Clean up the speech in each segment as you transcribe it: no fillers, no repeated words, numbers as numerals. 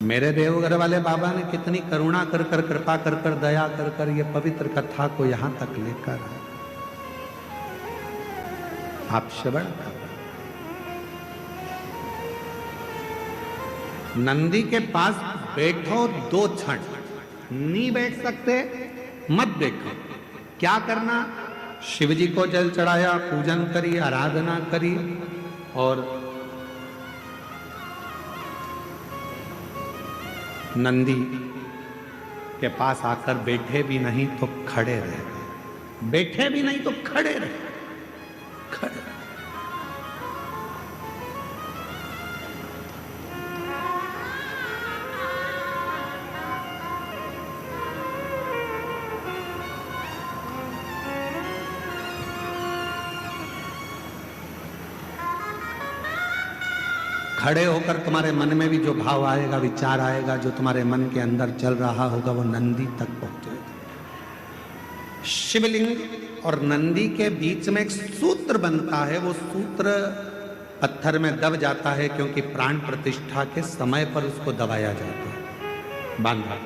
मेरे देवघर वाले बाबा ने कितनी करुणा कर कर, कृपा कर कर, दया कर कर ये पवित्र कथा को यहां तक लेकर आए। आप श्रवण कर। नंदी के पास बैठो 2 क्षण, नहीं बैठ सकते मत बैठो। क्या करना? शिव जी को जल चढ़ाया, पूजन करी, आराधना करी और नंदी के पास आकर बैठे भी नहीं तो खड़े रहे, बैठे भी नहीं तो खड़े रहे, खड़े। खड़े होकर तुम्हारे मन में भी जो भाव आएगा, विचार आएगा, जो तुम्हारे मन के अंदर चल रहा होगा, वो नंदी तक पहुंचेगा। शिवलिंग और नंदी के बीच में एक सूत्र बनता है, वो सूत्र पत्थर में दब जाता है क्योंकि प्राण प्रतिष्ठा के समय पर उसको दबाया जाता है, बांधा।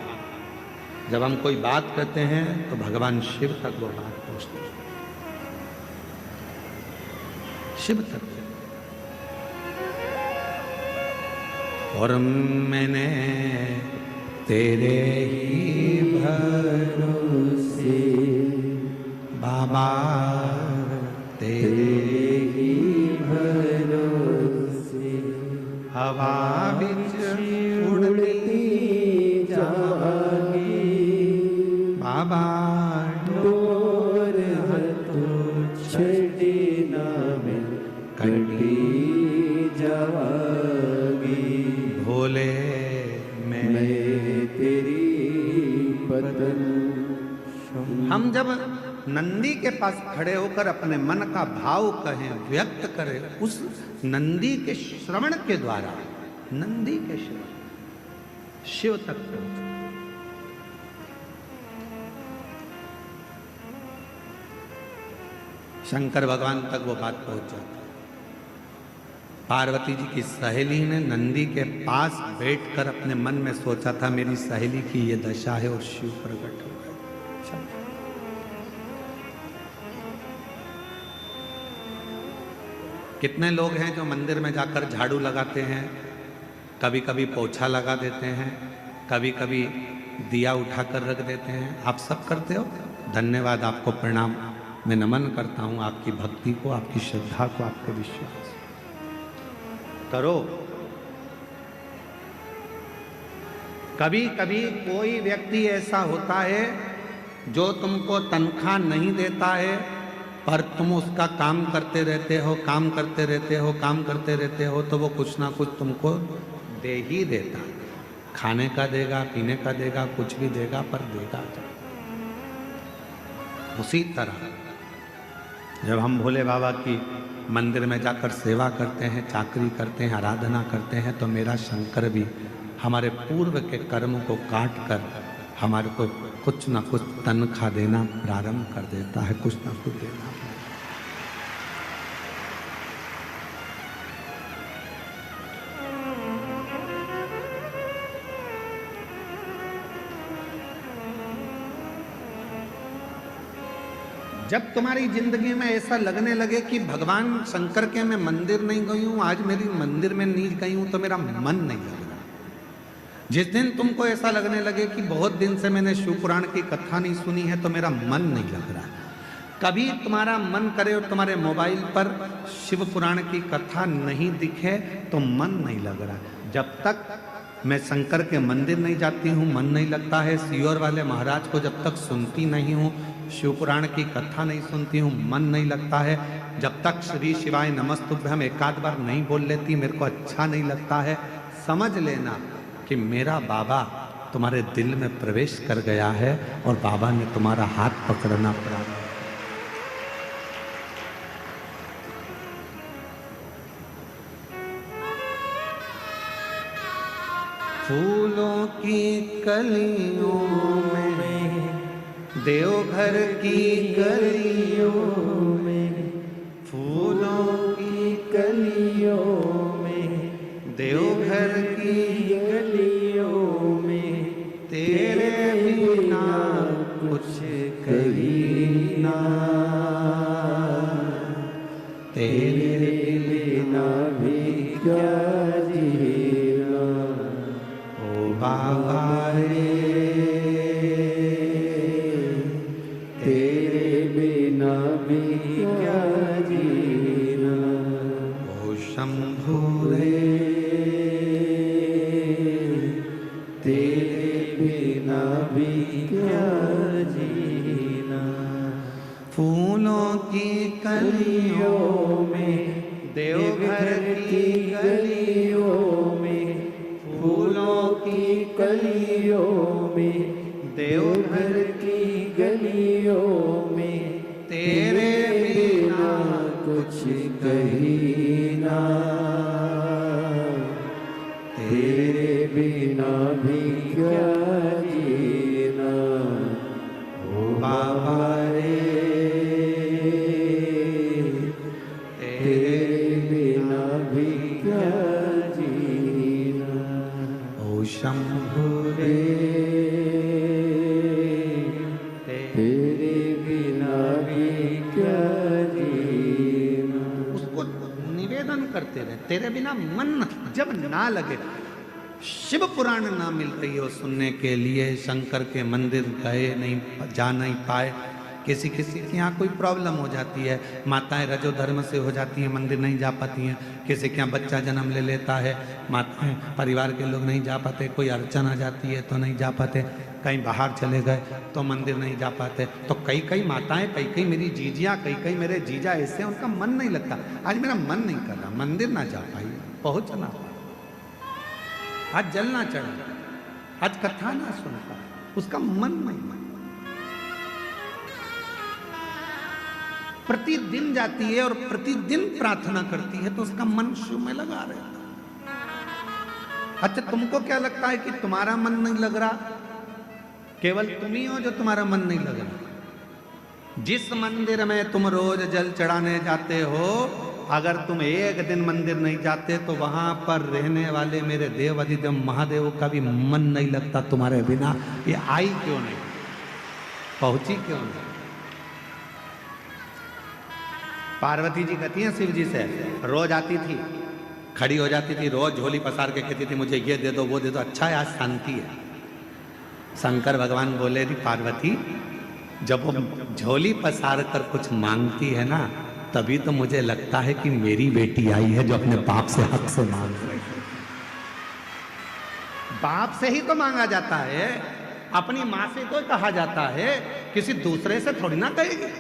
जब हम कोई बात कहते हैं तो भगवान शिव तक वो बात पहुंचती है, शिव तक। और मैंने तेरे ही भरोसे बाबा, तेरे ही भरोसे हवा बिच उड़ती जागी बाबा, डोर हाथों छड़ी ना में कटी जागी भोले, मैं तेरी बदन। हम जब नंदी के पास खड़े होकर अपने मन का भाव कहें, व्यक्त करें, उस नंदी के श्रवण के द्वारा, नंदी के श्रवण शिव तक पहुंचे। शंकर भगवान तक वो बात पहुंच जाती। पार्वती जी की सहेली ने नंदी के पास बैठकर अपने मन में सोचा था मेरी सहेली की ये दशा है, और शिव प्रकट हो गए। कितने लोग हैं जो मंदिर में जाकर झाड़ू लगाते हैं, कभी कभी पोछा लगा देते हैं, कभी कभी दिया उठाकर रख देते हैं। आप सब करते हो, धन्यवाद, आपको प्रणाम। मैं नमन करता हूं आपकी भक्ति को, आपकी श्रद्धा को, आपके विश्वास करो। कभी कभी कोई व्यक्ति ऐसा होता है जो तुमको तनख्वाह नहीं देता है, पर तुम उसका काम करते रहते हो, काम करते रहते हो, काम करते रहते हो, तो वो कुछ ना कुछ तुमको दे ही देता। खाने का देगा, पीने का देगा, कुछ भी देगा, पर देगा। उसी तरह जब हम भोले बाबा की मंदिर में जाकर सेवा करते हैं, चाकरी करते हैं, आराधना करते हैं, तो मेरा शंकर भी हमारे पूर्व के कर्म को काट कर हमारे को कुछ ना कुछ तनख्वाह देना प्रारंभ कर देता है, कुछ ना कुछ देना। जब तुम्हारी जिंदगी में ऐसा लगने लगे कि भगवान शंकर के मैं मंदिर नहीं गई हूं, आज मेरी मंदिर में नहीं गई हूं, तो मेरा मन नहीं लग रहा। जिस दिन तुमको ऐसा लगने लगे कि बहुत दिन से मैंने शिव पुराण की कथा नहीं सुनी है, तो मेरा मन नहीं लग रहा। कभी तुम्हारा मन करे और तुम्हारे मोबाइल पर शिव पुराण की कथा नहीं दिखे तो मन नहीं लग रहा। जब तक मैं शंकर के मंदिर नहीं जाती हूँ, मन नहीं लगता है। सीहोर वाले महाराज को जब तक सुनती नहीं हूँ, शिव पुराण की कथा नहीं सुनती हूँ, मन नहीं लगता है। जब तक श्री शिवाय नमस्तुभ्यम एकाध बार नहीं बोल लेती, मेरे को अच्छा नहीं लगता है। समझ लेना कि मेरा बाबा तुम्हारे दिल में प्रवेश कर गया है और बाबा ने तुम्हारा हाथ पकड़ना प्रारंभ। फूलों की कलियों में, देवघर की गलियों में, फूलों की कलियों में, देवघर की गलियों बाबा रे, तेरे बिना भी क्या जीना। ओ शंभू रे, तेरे बिना भी क्या जीना। फूलों की कलियों में, देवघर की गलियों में, फूलों की कलियों में, देवघर की गलियों में, तेरे बिना कुछ कहीं ना। तेरे बिना भी क्या जीना। ओ बाबा रे, तेरे बिना भी क्या जीना। ओ शंभू रे, तेरे बिना भी क्या जीना। उसको निवेदन करते रहे, तेरे बिना मन जब ना लगे। शिव पुराण ना मिल रही हो सुनने के लिए, शंकर के मंदिर गए नहीं, जा नहीं पाए, किसी किसी के यहाँ कोई प्रॉब्लम हो जाती है, माताएं रजो धर्म से हो जाती हैं, मंदिर नहीं जा पाती हैं, किसी के यहाँ बच्चा जन्म ले लेता है, माताएं परिवार के लोग नहीं जा पाते, कोई अड़चन आ जाती है तो नहीं जा पाते, कहीं बाहर चले गए तो मंदिर नहीं जा पाते। तो कई कई माताएं, कई कई मेरी जीजियाँ, कई कई मेरे जीजा ऐसे, उनका मन नहीं लगता। आज मेरा मन नहीं कर रहा, मंदिर ना जा पाई, पहुँचना पड़ा, आज जलना चढ़ा, आज कथा ना सुन पाए, उसका मन नहीं मन। प्रतिदिन जाती है और प्रतिदिन प्रार्थना करती है तो उसका मन शिव में लगा रहता। अच्छा, तुमको क्या लगता है कि तुम्हारा मन नहीं लग रहा? केवल तुम ही हो जो तुम्हारा मन नहीं लग रहा। जिस मंदिर में तुम रोज जल चढ़ाने जाते हो, अगर तुम एक दिन मंदिर नहीं जाते तो वहां पर रहने वाले मेरे देव अधिदेव महादेव का भी मन नहीं लगता तुम्हारे बिना। ये आई क्यों नहीं, पहुंची क्यों नहीं? पार्वती जी कहती हैं शिव जी से, रोज आती थी, खड़ी हो जाती थी, रोज झोली पसार के कहती थी मुझे ये दे दो वो दे दो, अच्छा है आज शांति है। शंकर भगवान बोले थी पार्वती, जब वो झोली पसार कर कुछ मांगती है ना, तभी तो मुझे लगता है कि मेरी बेटी आई है जो अपने बाप से हक से मांग रही है। बाप से ही तो मांगा जाता है, अपनी माँ से तो कहा जाता है, किसी दूसरे से थोड़ी ना कहेगी।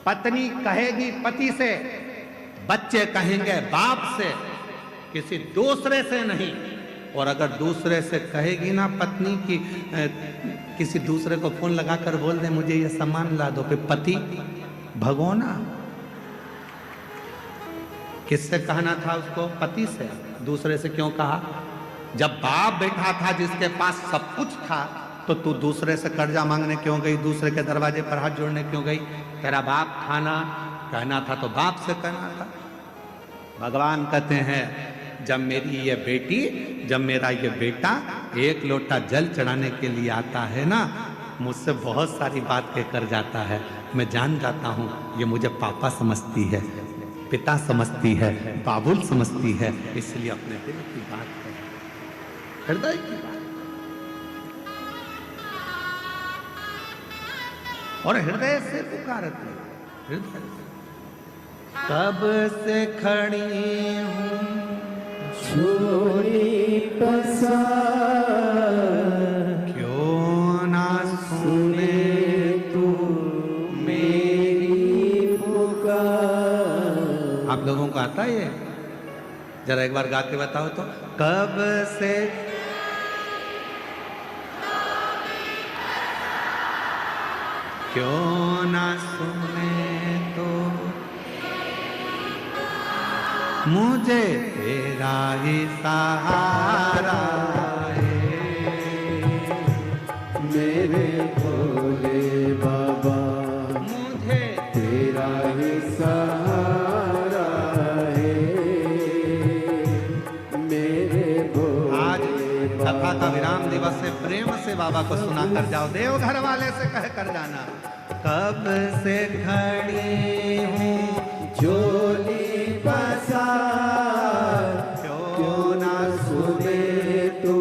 पत्नी कहेगी पति से, बच्चे कहेंगे बाप से, किसी दूसरे से नहीं। और अगर दूसरे से कहेगी ना पत्नी की, किसी दूसरे को फोन लगाकर बोल दे मुझे ये सामान ला दो, फिर पति भगोना। किससे कहना था उसको? पति से। दूसरे से क्यों कहा? जब बाप बैठा था जिसके पास सब कुछ था, तो तू दूसरे से कर्जा मांगने क्यों गई? दूसरे के दरवाजे पर हाथ जोड़ने क्यों गई? तेरा बाप था ना, कहना था तो बाप से कहना था। भगवान कहते हैं जब मेरी ये बेटी, जब मेरा ये बेटा एक लोटा जल चढ़ाने के लिए आता है ना, मुझसे बहुत सारी बात कहकर जाता है, मैं जान जाता हूँ ये मुझे पापा समझती है, पिता समझती है, बाबुल समझती है, इसलिए अपने दिल की बात है, हृदय की बात। और हृदय से पुकारते, हृदय से। कब से खड़ी हूँ झोली पसार, क्यों ना सुने तू मेरी पुकार। आप लोगों को आता है ये? जरा एक बार गा के बताओ तो। कब से क्यों ना सुने तो मुझे तेरा ही सहारा है, मेरे भोले बाबा, मुझे तेरा ही सहारा है, मेरे भोले। आज कथा का विराम दिवस से प्रेम से बाबा को सुना कर जाओ, देव घर वाले से कह कर जाना। कब से खड़ी हूँ झोली पसार, क्यों ना सुने तो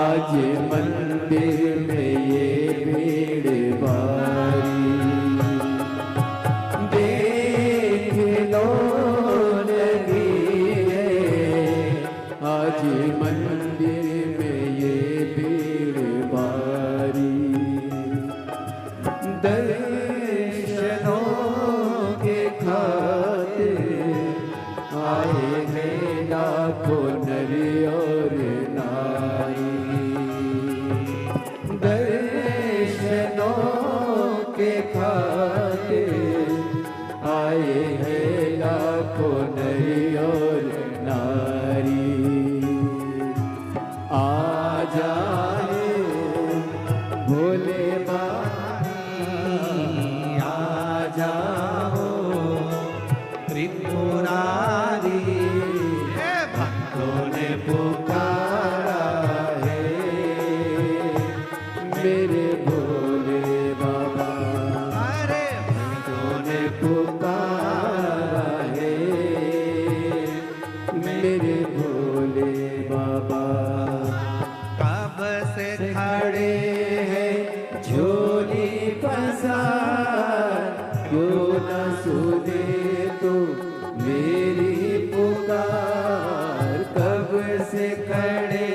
आज मंदिर में ये भीड़ भारी, देख लो लगी है आज मंदिर में ये भीड़ भारी। दर्शनों के खातिर आए हैं लाखों नर और नारी, दर्शनों के खातिर आए हैं लाखों नर और नारी। आ जाए भोले आ जाओ त्रिपुरारी, भक्तों ने पुकारा है मेरे भोले बाबा। अरे भक्तों ने पुकारा है मेरे भोले बाबा। कब से खड़े हैं झोली पसार, क्यों न सुने तो मेरी पुकार। कब से खड़े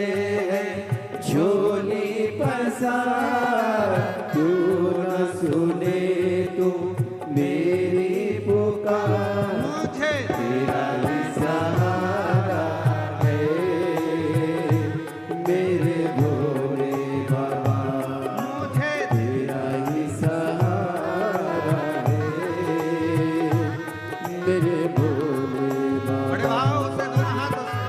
हैं झोली पसार, क्यों न सुने तो मेरी पुकार। मुझे तेरा ही सहारा है मेरे भोले बाबा, मुझे तेरा ही सहारा है मेरे भोले बड़े बाबा। भाव से दोनों हाथों से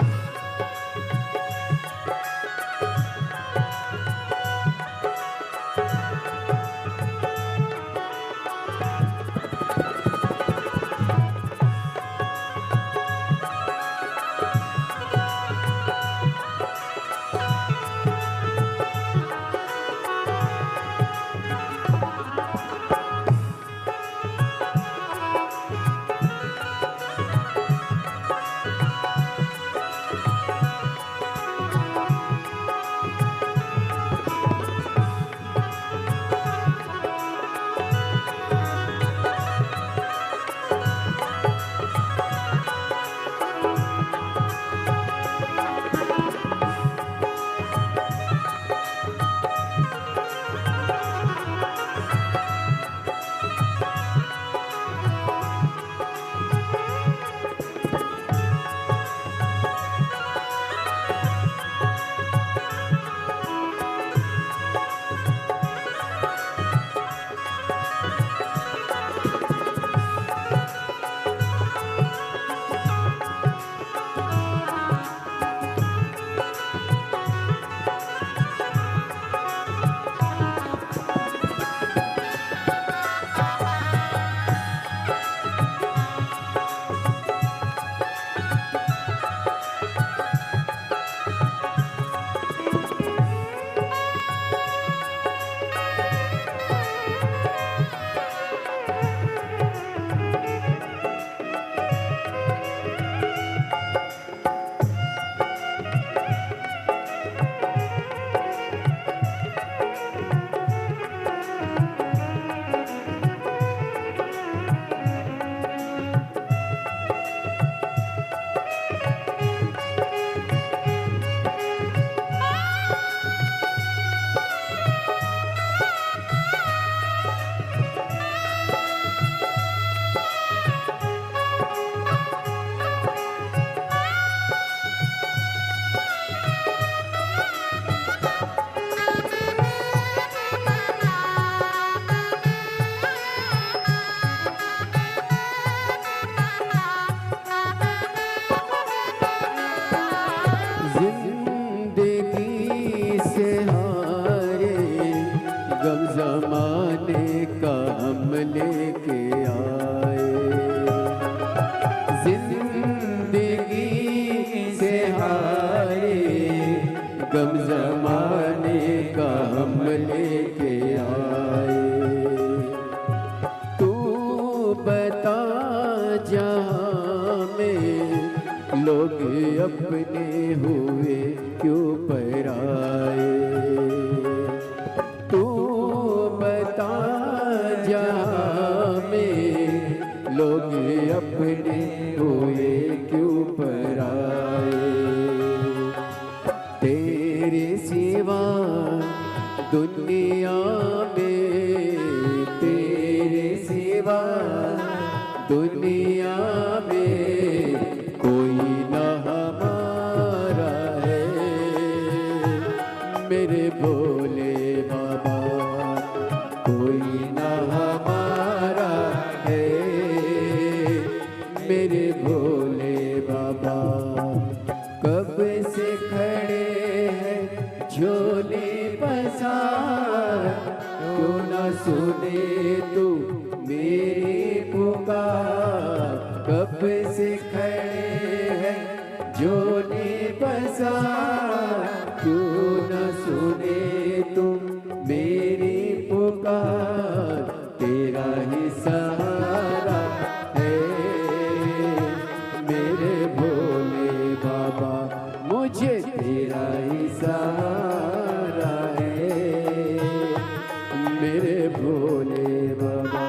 जिंदगी से हारे गम जमाने का हम लेके आए। जिंदगी से हारे गम जमाने का हम लेके आए। तू बता जहाँ में लोग अपने हुए क्यों पराए। तेरे सिवा दुनिया में, तेरे सिवा दुनिया में कोई न हमारा है। मेरे भोले बाबा कोई न हमारा है। मेरे भोले बाबा कब से खड़े हैं झोले पसार, क्यों न सुने तू मेरी पुकार। कब से खड़े हैं झोले पसार, क्यों न सुने तुम मेरी पुकार। तेरा ही सहारा है मेरे भोले बाबा, मुझे तेरा ही सहारा है मेरे भोले बाबा।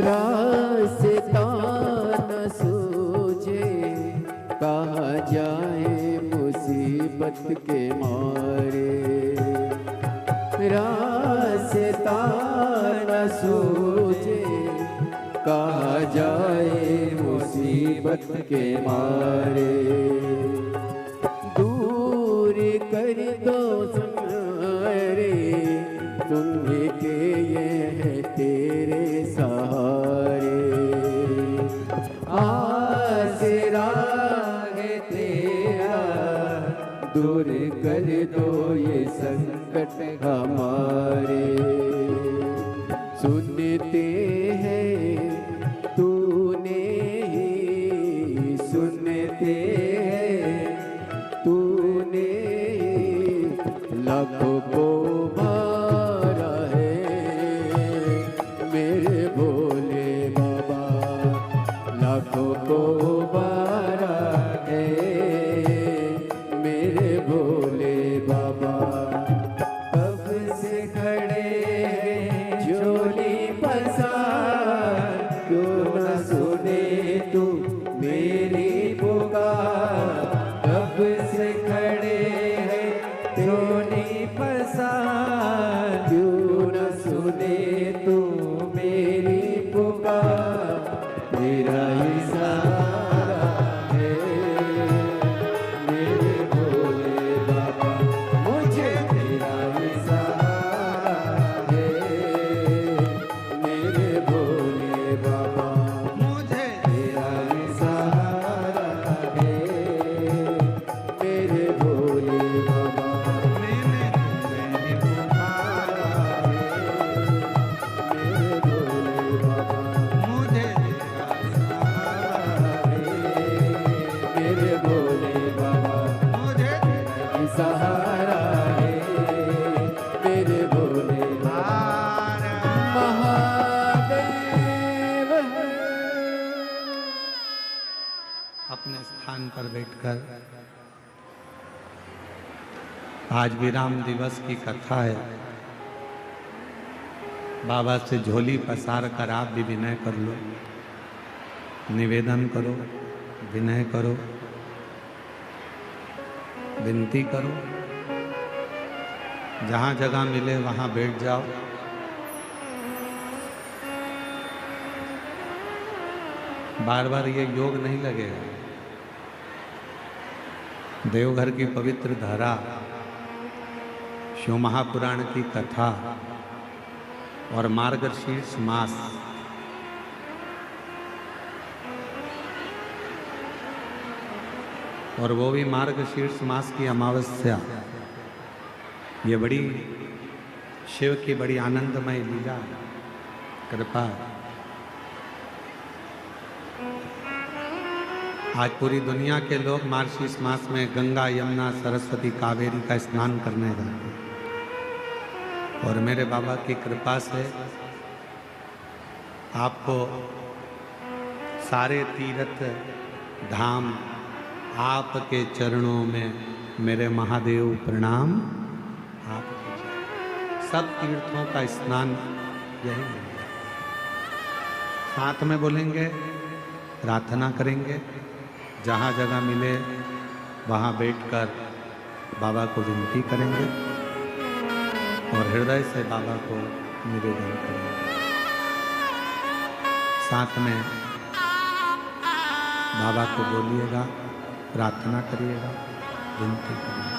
रास्ता न सूझे कहाँ जाए मुसीबत के मारे। रास्ता न सूझे कहाँ जाए मुसीबत के मारे। दूर कर दो सहारे तुम्हें के ये है तेरे सहारे। आसरा है तेरा दूर कर दो ये संकट हमारे। सुनते हैं तूने ही सुनते हैं तूने लाखों को मारा है मेरे भोले बाबा। लाखों को मारा है मेरे भोले बाबा। कब से खड़े हैं झोली पसार, क्यों न सुने तू मेरी पुकार। कब से खड़े हैं झोली पसार, क्यों न सुने तू मेरी पुकार। तेरा ही सहारा है मेरे भोले बाबा, मुझे तेरा ही सहारा है मेरे भोले बाबा। मुझे तेरा ही सहारा अपने स्थान पर बैठकर आज विराम दिवस की कथा है। बाबा से झोली पसार कर आप भी विनय कर लो, निवेदन करो, विनय करो, विनती करो। जहां जगह मिले वहां बैठ जाओ। बार बार ये योग नहीं लगेगा। देवघर की पवित्र धारा, शिव महापुराण की कथा और मार्गशीर्ष मास, और वो भी मार्गशीर्ष मास की अमावस्या, ये बड़ी शिव की बड़ी आनंदमय लीला, कृपा। आज पूरी दुनिया के लोग मार्गशीर्ष मास में गंगा, यमुना, सरस्वती, कावेरी का स्नान करने जाते हैं। और मेरे बाबा की कृपा से आपको सारे तीर्थ धाम आपके चरणों में, मेरे महादेव प्रणाम। आपके सब तीर्थों का स्नान यही है। साथ में बोलेंगे, प्रार्थना करेंगे, जहाँ जगह मिले वहाँ बैठकर बाबा को विनती करेंगे और हृदय से बाबा को निवेदन करेंगे। साथ में बाबा को बोलिएगा, प्रार्थना करिएगा, विनती करिएगा।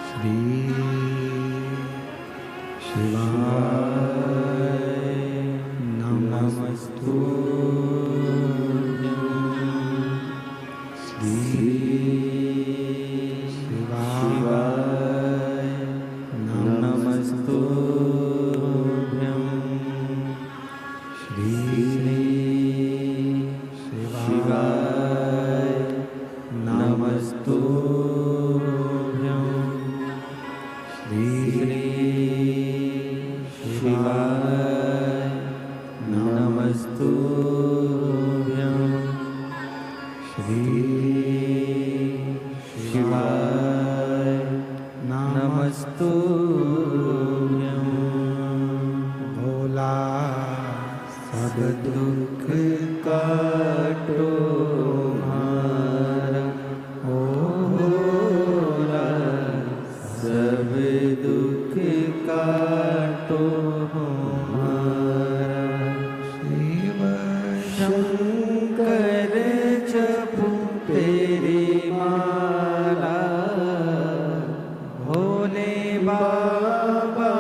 श्री शिवाय नमस्तु। श्री शिवाय नमस्तु। श्री शिवाय नमस्तु। श्री शिवाय नमस्तुभ्यं। श्री शिवाय नमस्तुभ्यं। भोला सब दुख काटो हमारा, ओ भोला सब दुख काटो हमारा। शिव शंकर जपू तेरी माला, भोले बाबा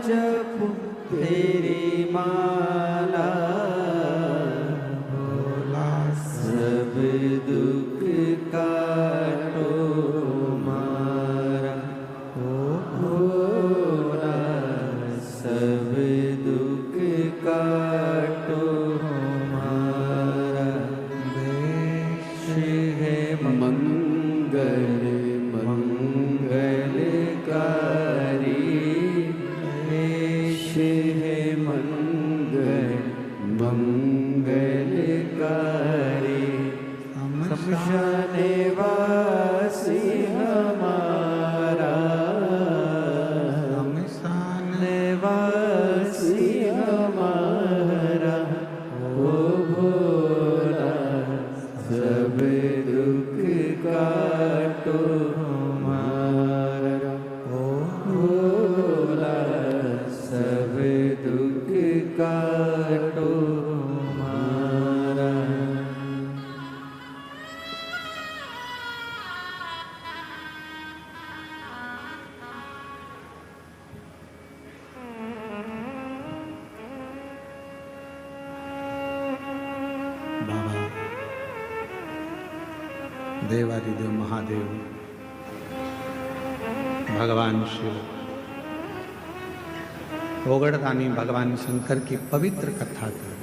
जपू तेरी माला। भोला सब बाबा देवादिदेव महादेव भगवान शिव ओगड़दानी भगवान शंकर की पवित्र कथा कर